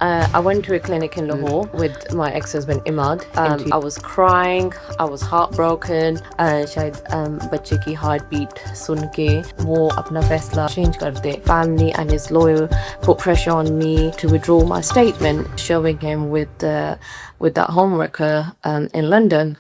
I went to a clinic in Lahore with my ex-husband Imad. I was crying, I was heartbroken. शायद बच्चे की heart beat सुन के वो अपना फैसला change कर दे. Family and his lawyer put pressure on me to withdraw my statement, showing him with that homewrecker in London.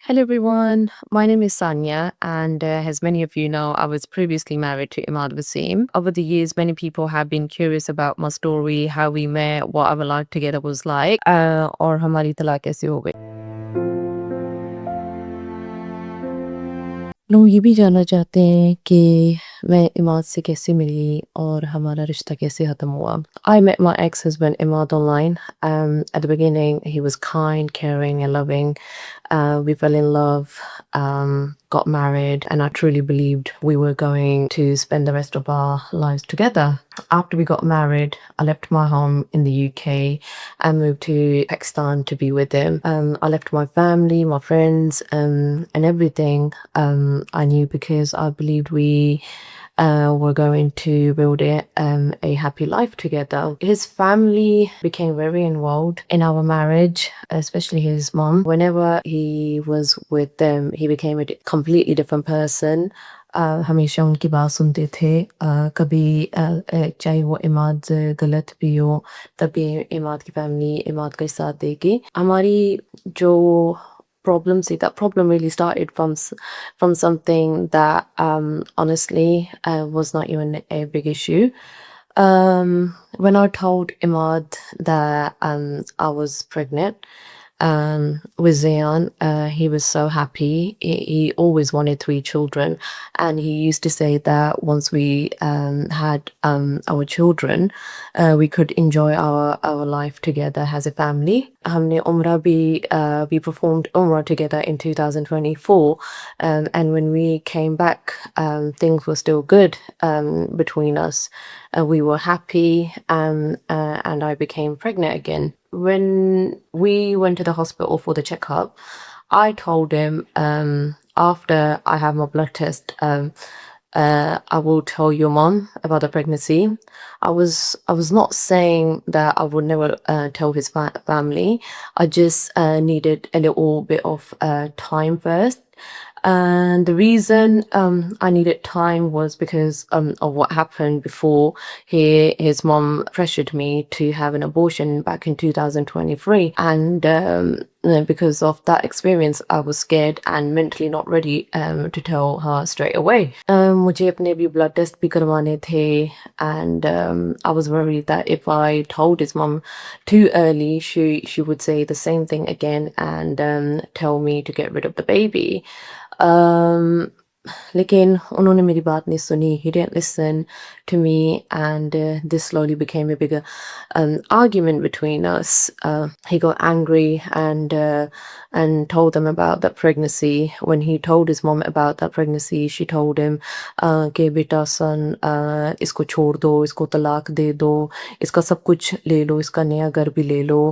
Hello everyone, my name is Sannia, and as many of you know, I was previously married to Imad Wasim. Over the years, many people have been curious about my story, how we met, what our life together was like, और हमारी तलाक कैसे हो गई. लोग ये भी जानना चाहते हैं कि मैं इमाद से कैसे मिली और हमारा रिश्ता कैसे ख़त्म हुआ. I met my ex-husband Imad online. At the beginning, he was kind, caring, and loving. We fell in love, got married, and I truly believed we were going to spend the rest of our lives together. After we got married, I left my home in the UK and moved to Pakistan to be with him. I left my family, my friends, and everything I knew because I believed we were going to build a happy life together. His family became very involved in our marriage, especially his mom. Whenever he was with them, he became a completely different person. हमेशा उनकी बात सुनते थे. कभी चाहे वो इमाद गलत भी हो तभी इमाद की फैमिली इमाद का साथ देगी. हमारी जो problem, see that problem really started from something that honestly was not even a big issue. When I told Imad that I was pregnant with Zion, he was so happy. He always wanted 3 children, and he used to say that once we had our children, we could enjoy our life together as a family. हमने उम्रा भी we performed Umrah together in 2024, and when we came back, things were still good between us. We were happy, and I became pregnant again. When we went to the hospital for the checkup, I told him after I have my blood test, I will tell your mom about the pregnancy. I was not saying that I would never tell his family. I just needed a little bit of time first. And the reason I needed time was because of what happened before. His mom pressured me to have an abortion back in 2023. And because of that experience, I was scared and mentally not ready to tell her straight away. मुझे अपने भी blood test भी करवाने थे, and I was worried that if I told his mom too early, she would say the same thing again and tell me to get rid of the baby. लेकिन उन्होंने मेरी बात नहीं सुनी. He didn't listen to me, and this slowly became a bigger argument between us. He got angry and told them about that pregnancy. When he told his mom about that pregnancy, she told him कि बेटा सन इसको छोड़ दो, इसको तलाक दे दो, इसका सब कुछ ले लो, इसका नया घर भी ले लो,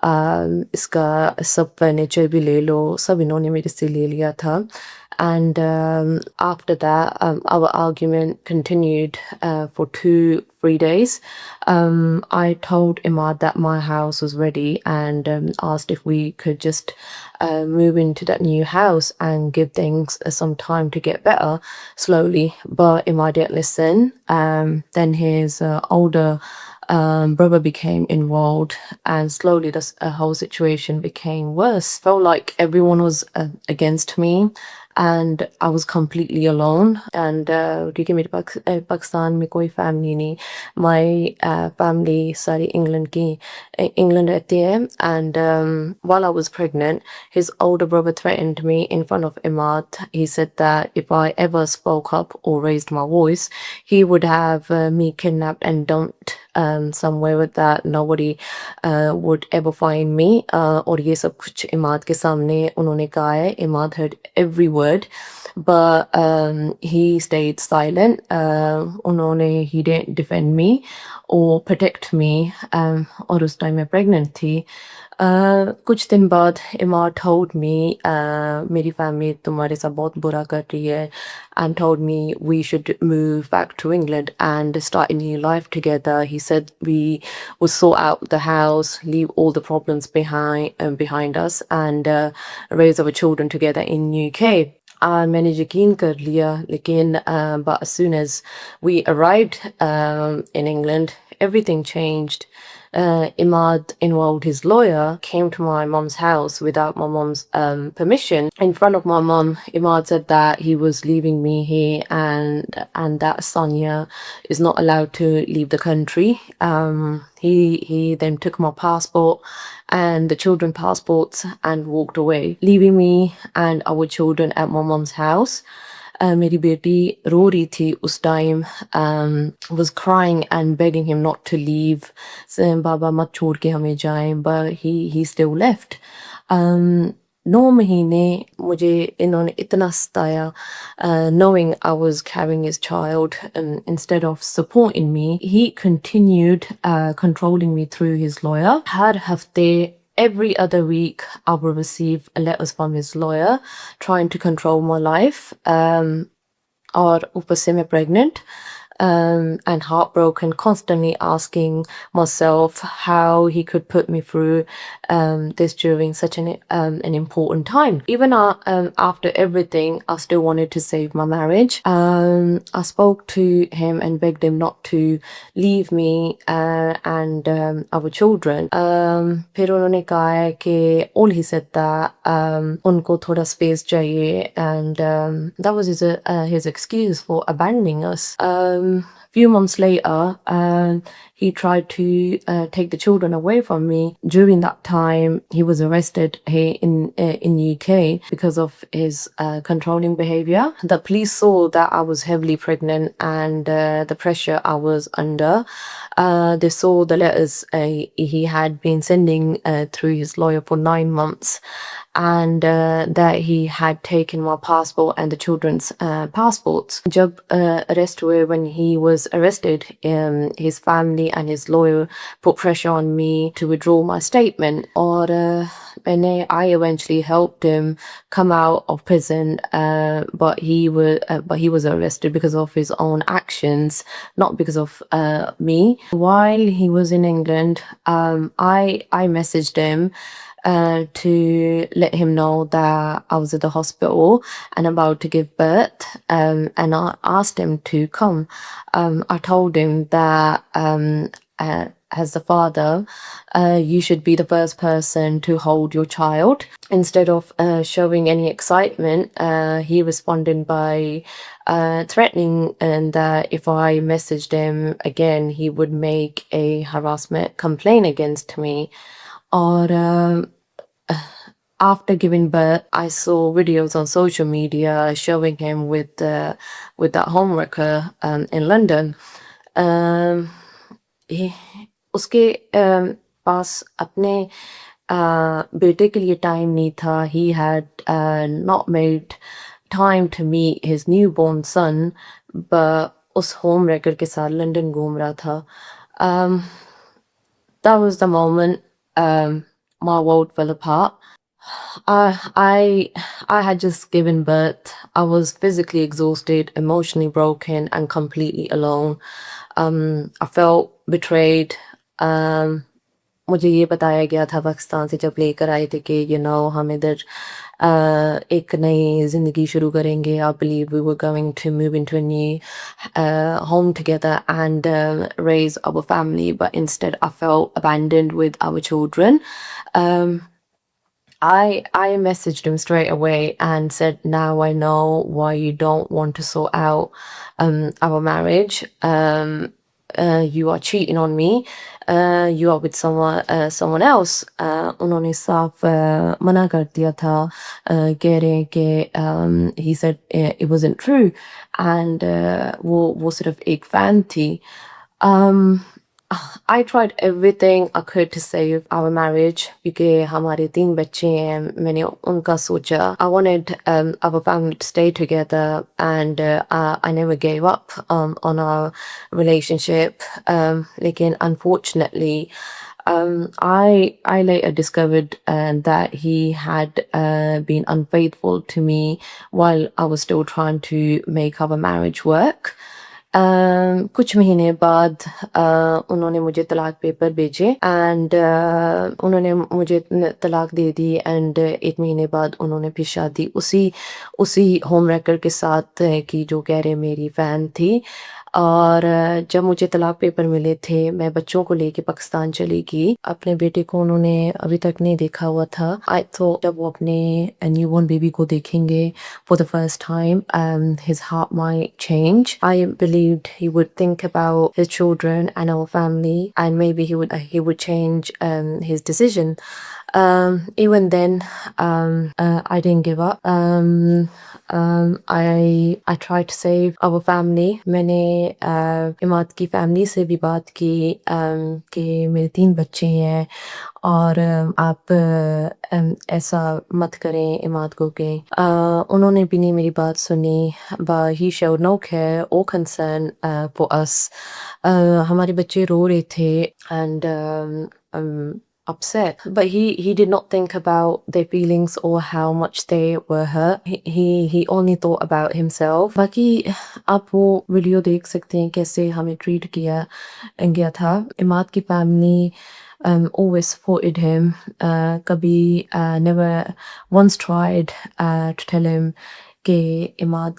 इसका सब फर्नीचर भी ले लो. सब इन्होंने मेरे से ले लिया था. And after that, our argument continued for 2-3 days. I told Imad that my house was ready and asked if we could just move into that new house and give things some time to get better slowly. But Imad didn't listen. Then his older brother became involved, and slowly this whole situation became worse. Felt like everyone was against me, and I was completely alone. And क्योंकि मेरे पाकिस्तान में कोई family नहीं, my family सारी England रहती है. And while I was pregnant, his older brother threatened me in front of Imad. He said that if I ever spoke up or raised my voice, he would have me kidnapped and dumped somewhere with that nobody would ever find me. और ये सब कुछ इमाद के सामने उन्होंने कहा है. Imad heard every word, but he stayed silent. He didn't defend me or protect me. और उस time मैं pregnant थी. कुछ दिन बाद Imad told me मेरी फैमिली तुम्हारे साथ बहुत बुरा कर रही है and told me we should move back to England and start a new life together. He said we would sort out the house, leave all the problems behind us and raise our children together in UK. मैंने यकीन कर लिया लेकिन but as soon as we arrived in England, everything changed. Imad involved his lawyer, came to my mom's house without my mom's permission. In front of my mom, Imad said that he was leaving me here and that Sannia is not allowed to leave the country. He then took my passport and the children's passports and walked away, leaving me and our children at my mom's house. मेरी बेटी रो रही थी उस time, was crying and begging him not to leave, saying बाबा मत छोड़ के हमें जाएं, but he still left. 9 महीने मुझे इन्होंने इतना सताया, knowing I was carrying his child, and instead of supporting me, he continued controlling me through his lawyer. हर हफ्ते, every other week, I will receive letters from his lawyer trying to control my life. Or ऊपर से मैं pregnant and heartbroken, constantly asking myself how he could put me through this during such an important time. Even after everything, I still wanted to save my marriage. I spoke to him and begged him not to leave me and our children. फिर उन्होंने कहा है कि all he said that उनको थोड़ा space चाहिए, and that was his excuse for abandoning us. Few months later, he tried to take the children away from me. During that time, he was arrested here in UK because of his controlling behavior. The police saw that I was heavily pregnant and the pressure I was under. They saw the letters he had been sending through his lawyer for 9 months, and that he had taken my passport and the children's passports. जब arrest हुए, when he was arrested, his family and his lawyer put pressure on me to withdraw my statement. और I eventually helped him come out of prison, but he was arrested because of his own actions, not because of me. While he was in England, I messaged him to let him know that I was at the hospital and about to give birth, and I asked him to come. I told him that as the father, you should be the first person to hold your child. Instead of showing any excitement, he responded by threatening and that if I messaged him again, he would make a harassment complaint against me. Or after giving birth, I saw videos on social media showing him with that homewrecker in London. उसके पास अपने बेटे के लिए time नहीं था. He had not made time to meet his newborn son, but उस homewrecker के साथ लंदन घूम रहा था. That was the moment my world fell apart. I had just given birth. I was physically exhausted, emotionally broken, and completely alone. I felt betrayed. मुझे ये बताया गया था पाकिस्तान से जब लेकर आए थे कि हम इधर एक नई ज़िंदगी शुरू करेंगे. I believe we were going to move into a new home together and raise our family, but instead I felt abandoned with our children. I messaged him straight away and said, now I know why you don't want to sort out our marriage. You are cheating on me. You are with someone else. उन्होंने साफ मना कर दिया था, कह रहे हैं कि he said it wasn't true and वो सिर्फ एक fan थी. I tried everything I could to save our marriage क्योंकि हमारे 3 बच्चे हैं. मैंने उनका सोचा. I wanted our family to stay together and I never gave up on our relationship. लेकिन unfortunately I later discovered that he had been unfaithful to me while I was still trying to make our marriage work. कुछ महीने बाद उन्होंने मुझे तलाक paper भेजे and उन्होंने मुझे तलाक दे दी एंड 1 महीने बाद उन्होंने फिर शादी उसी होम रेकर के साथ की जो कह रहे मेरी फ़ैन थी और जब मुझे तलाक पेपर मिले थे मैं बच्चों को लेके पाकिस्तान चली गई अपने बेटे को उन्होंने अभी तक नहीं देखा हुआ था आई तो जब वो अपने न्यूबॉर्न बेबी को देखेंगे for the first time, his heart might change. I believed he would think about his children and our family, and maybe he would change his decision. Even then, I didn't give up. I tried to save our family. मैंने इमाद की family से भी बात की कि मेरे 3 बच्चे हैं और आप ऐसा मत करें इमाद को कि उन्होंने भी नहीं मेरी बात सुनी but he showed no care or concern for us. हमारे बच्चे रो रहे थे and upset but he did not think about their feelings or how much they were hurt. He only thought about himself. बाकी आप वो वीडियो देख सकते हैं कैसे हमें ट्रीट किया गया था इमाद की family always supported him. Kabhi never once tried to tell him कि इमाद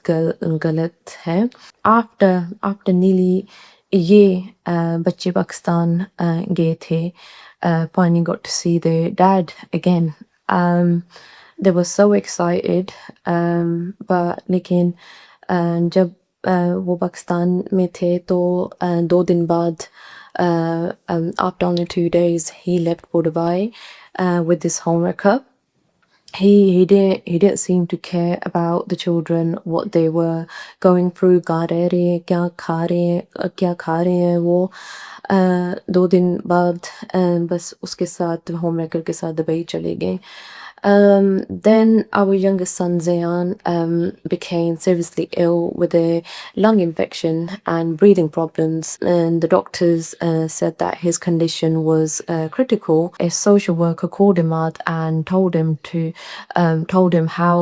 गलत है. After nearly a year, बच्चे पाकिस्तान गए थे. Finally got to see their dad again. They were so excited. But लेकिन जब वो पाकिस्तान में थे तो 2 दिन बाद after only 2 days he left for Dubai with this homeworker. He didn't seem to care about the children, what they were going through. गा रहे हैं क्या खा रहे हैं वो 2 दिन बाद बस उसके साथ होममेकर के साथ दुबई चले गए. Then our youngest son Zayan became seriously ill with a lung infection and breathing problems, and the doctors said that his condition was critical. A social worker called Imad and told him how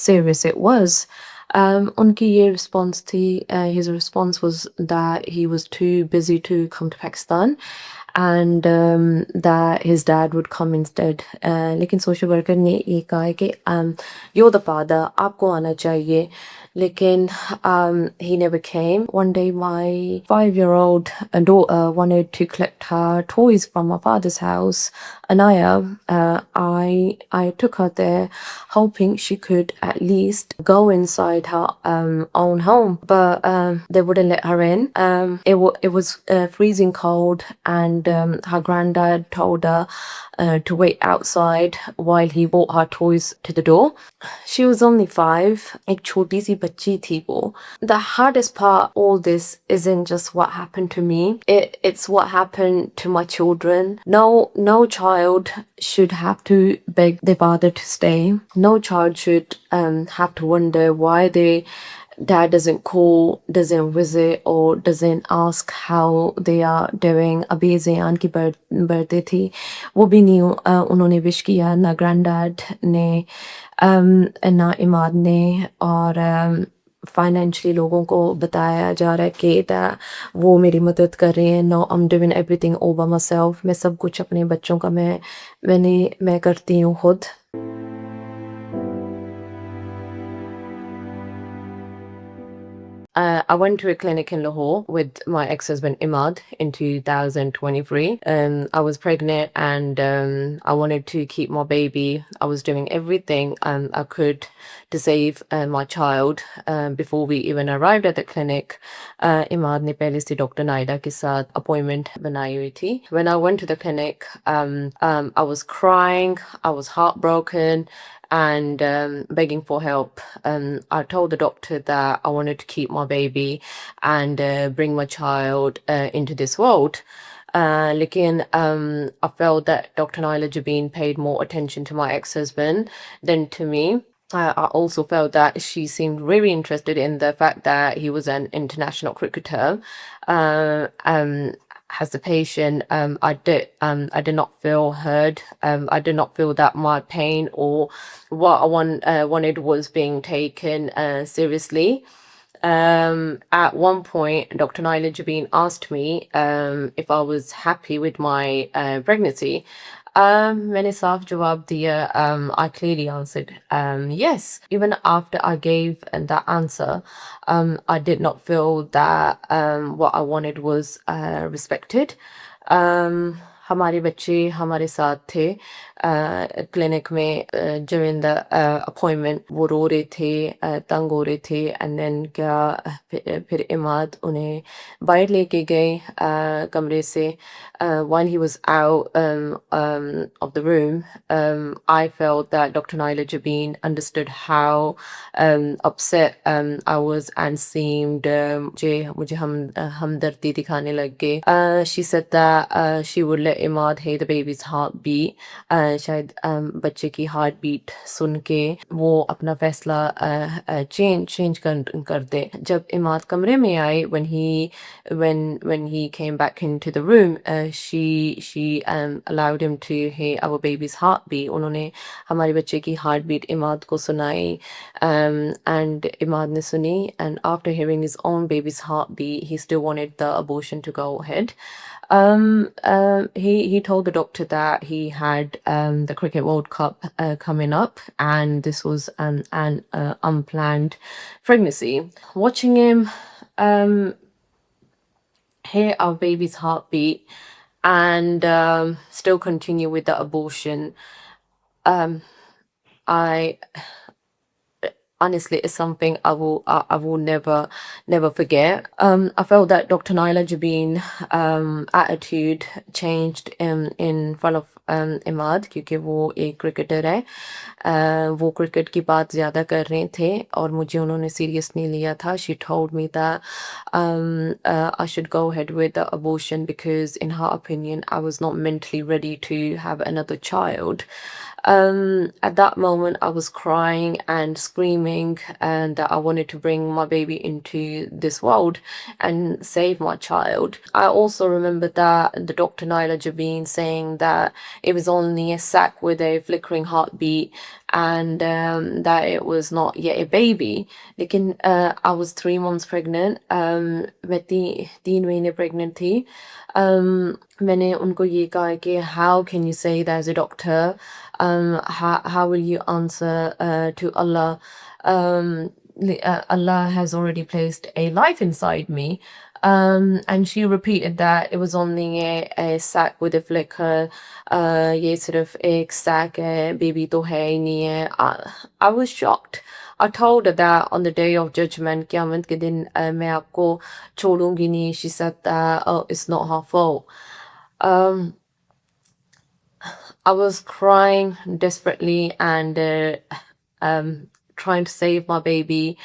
serious it was. उनकी ये response थी, his response was that he was too busy to come to Pakistan and that his dad would come instead. लेकिन social worker ने ये कहा है कि you're the father, आपको आना चाहिए. लेकिन he never came. One day my 5-year-old daughter wanted to collect her toys from my father's house. Anaya, I took her there hoping she could at least go inside her own home, but they wouldn't let her in. It was freezing cold and her granddad told her to wait outside while he brought her toys to the door. She was only 5. एक छोटी सी बच्ची थी वो. The hardest part of all this isn't just what happened to me. It's what happened to my children. No child should have to beg their father to stay. No child should have to wonder why their dad doesn't call, doesn't visit, or doesn't ask how they are doing. अभी ज़यान की birthday थी, वो भी नहीं उन्होंने wish किया, ना ग्रैंडडैड ने ना इमाद ने. और फाइनेंशियली लोगों को बताया जा रहा है कि वो मेरी मदद कर रहे हैं. No I am doing everything all by myself. मैं सब कुछ अपने बच्चों का मैं करती हूँ खुद. I went to a clinic in Lahore with my ex-husband Imad in 2023. I was pregnant and I wanted to keep my baby. I was doing everything I could to save my child. Before we even arrived at the clinic, Imad ने पहले से doctor Naida के साथ appointment बनाई हुई थी. When I went to the clinic, I was crying, I was heartbroken and begging for help. I told the doctor that I wanted to keep my baby and bring my child into this world. Lekin I felt that Dr. Naila Jabeen paid more attention to my ex-husband than to me. I also felt that she seemed very interested in the fact that he was an international cricketer. hesitation. I did not feel heard. I did not feel that my pain or what I wanted was being taken seriously. At one point, Dr. Naila Jabin asked me if I was happy with my pregnancy. मैंने साफ जवाब दिया. I clearly answered yes. Even after I gave that answer, I did not feel that what I wanted was respected. हमारे बच्चे हमारे साथ थे clinic में during the appointment. वो रो रहे थे, तंग हो रहे थे, and then फिर इमाद उन्हें बाहर लेके गए कमरे से. While he was out of the room, I felt that Dr. Naila Jabin understood how upset I was and seemed मुझे हमदर्दी दिखाने लग गए. She said that she would let Imad hear the baby's heartbeat. शायद बच्चे की heart beat सुन के वो अपना फैसला चेंज कर दे. जब इमाद कमरे में आए, when he came back into the room, she allowed him to hear our baby's heartbeat. उन्होंने हमारे बच्चे की हार्ट बीट इमाद को सुनाई, and इमाद ने सुनी, and after hearing his own baby's heartbeat, he still wanted the abortion to go ahead. He told the doctor that he had the Cricket World Cup coming up, and this was an unplanned pregnancy. Watching him hear our baby's heartbeat and still continue with the abortion, I honestly is something I will never forget. I felt that Dr. Naila Jabin attitude changed in front of Imad, क्योंकि वो एक cricketer है. वो cricket की बात ज़्यादा कर रहे थे और मुझे उन्होंने सीरियस नहीं लिया था. She told me that I should go ahead with the abortion because in her opinion I was not mentally ready to have another child. At that moment I was crying and screaming and that I wanted to bring my baby into this world and save my child. I also remember that the Dr. Naila Jabin saying that it was only a sac with a flickering heartbeat and that it was not yet a baby. लेकिन I was 3 months pregnant. मैं 3 महीने pregnant थी. मैंने उनको ये कहा कि how can you say that as a doctor? How will you answer to Allah? Allah has already placed a life inside me. And she repeated that it was only a sac with a flicker. ये सिर्फ एक sac है, baby तो है ही नहीं है. I was shocked. I told her that on the day of judgment, क़यामत के दिन मैं आपको छोड़ूंगी नहीं. She said that oh, it's not her fault. I was crying desperately and trying to save my baby.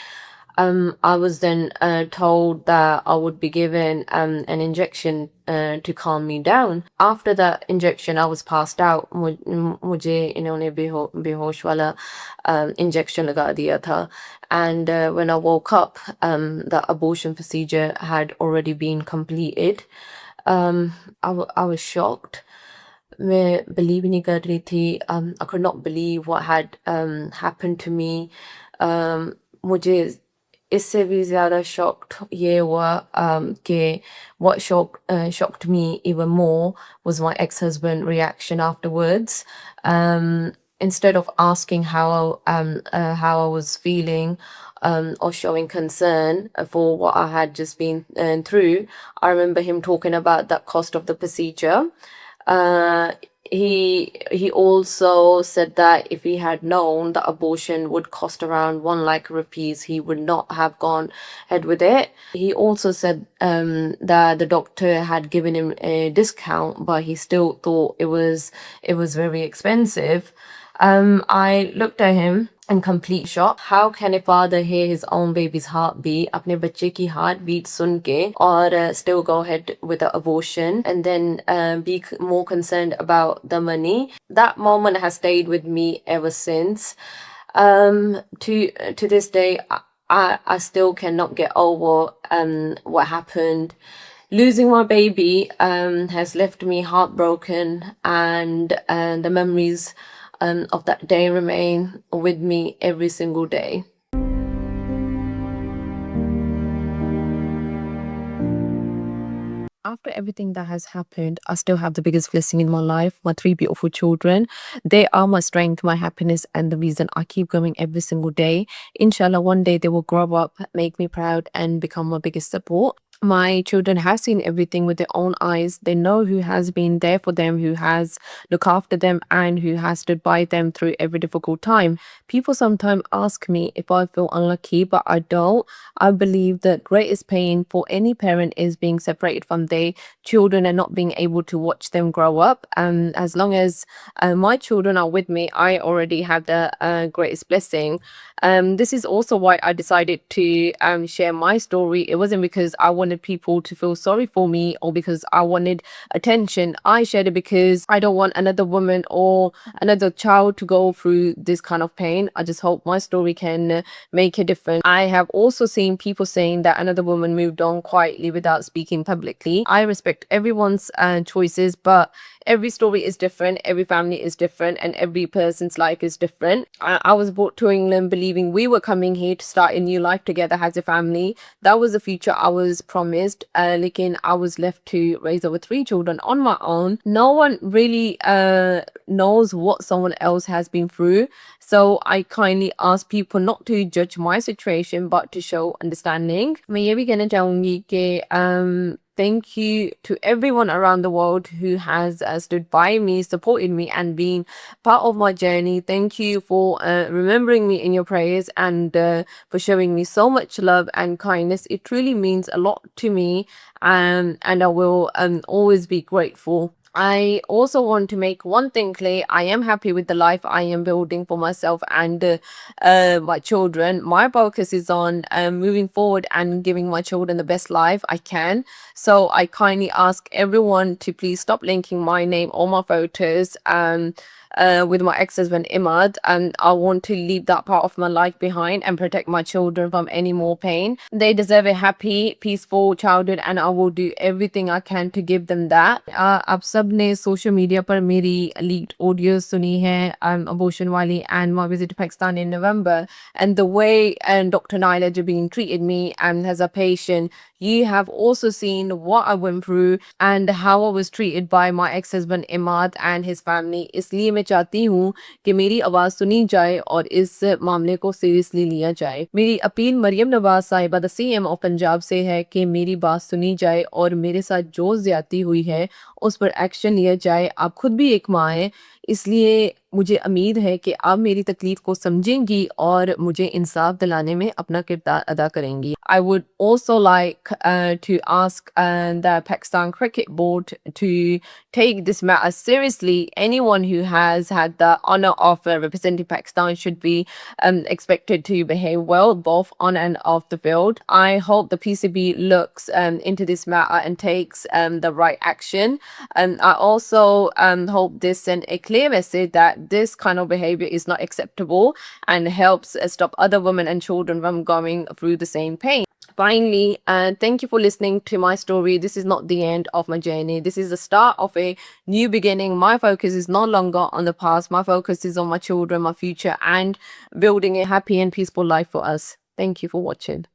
I was then told that I would be given an injection to calm me down. After that injection, I was passed out. मुझे इन्होंने बेहोश वाला injection लगा दिया था. And when I woke up, the abortion procedure had already been completed. I was shocked. मैं believe नहीं कर रही थी. I could not believe what had happened to me. मुझे इससे भी ज़्यादा shocked ये हुआ कि what shocked me even more was my ex-husband reaction afterwards. Instead of asking how I was feeling or showing concern for what I had just been through, I remember him talking about the cost of the procedure. He also said that if he had known that abortion would cost around 1 lakh rupees, he would not have gone ahead with it. He also said that the doctor had given him a discount, but he still thought it was very expensive. I looked at him in complete shock. How can a father hear his own baby's heartbeat, अपने बच्चे की heartbeat सुन के, और still go ahead with the abortion and then be more concerned about the money? That moment has stayed with me ever since. To this day, I still cannot get over what happened. Losing my baby has left me heartbroken, and the memories of that day remain with me every single day. After everything that has happened, I still have the biggest blessing in my life, my three beautiful children. They are my strength, my happiness, and the reason I keep going every single day. Inshallah, one day they will grow up, make me proud, and become my biggest support. My children have seen everything with their own eyes. They know who has been there for them, who has looked after them, and who has stood by them through every difficult time. People sometimes ask me if I feel unlucky, but I don't. I believe the greatest pain for any parent is being separated from their children and not being able to watch them grow up. And as long as my children are with me, I already have the greatest blessing. This is also why I decided to share my story. It wasn't because I wanted people to feel sorry for me or because I wanted attention. I shared it because I don't want another woman or another child to go through this kind of pain. I just hope my story can make a difference. I have also seen people saying that another woman moved on quietly without speaking publicly. I respect everyone's choices, but every story is different, every family is different, and every person's life is different. I was brought to England believing we were coming here to start a new life together as a family. That was the future I was promised. Lekin I was left to raise over three children on my own. No one really knows what someone else has been through. So I kindly ask people not to judge my situation, but to show understanding. मैं ये भी कहना चाहूंगी कि thank you to everyone around the world who has stood by me, supported me, and been part of my journey. Thank you for remembering me in your prayers and for showing me so much love and kindness. It truly means a lot to me, and I will always be grateful. I also want to make one thing clear. I am happy with the life I am building for myself and my children. My focus is on moving forward and giving my children the best life I can. So I kindly ask everyone to please stop linking my name or my photos with my ex-husband Imad, and I want to leave that part of my life behind and protect my children from any more pain. They deserve a happy, peaceful childhood, and I will do everything I can to give them that. आप सब ने social media पर मेरी leaked audios सुनी है abortion वाली and my visit to Pakistan in November, and the way Dr. Naila Jabin treated me and as a patient. You have also seen what I went through and how I was treated by my ex-husband Imad and his family. इसलिए मैं चाहती हूँ कि मेरी आवाज़ सुनी जाए और इस मामले को सीरियसली लिया जाए. मेरी अपील मरियम नवाज साहिबा द सीएम ऑफ पंजाब से है कि मेरी बात सुनी जाए और मेरे साथ जो ज्यादती हुई है उस पर एक्शन लिया जाए. आप खुद भी एक माँ हैं, इसलिए मुझे उम्मीद है कि आप मेरी तकलीफ को समझेंगी और मुझे इंसाफ दिलाने में अपना किरदार अदा करेंगी. I would also like to ask the Pakistan Cricket Board to take this matter seriously. Anyone who has had the honor of representing Pakistan should be expected to behave well, both on and off the field. I hope the PCB looks into this matter and takes the right action. I also hope this sends a clear message that this kind of behavior is not acceptable and helps stop other women and children from going through the same pain. Finally, thank you for listening to my story. This is not the end of my journey. This is the start of a new beginning. My focus is no longer on the past. My focus is on my children, my future, and building a happy and peaceful life for us. Thank you for watching.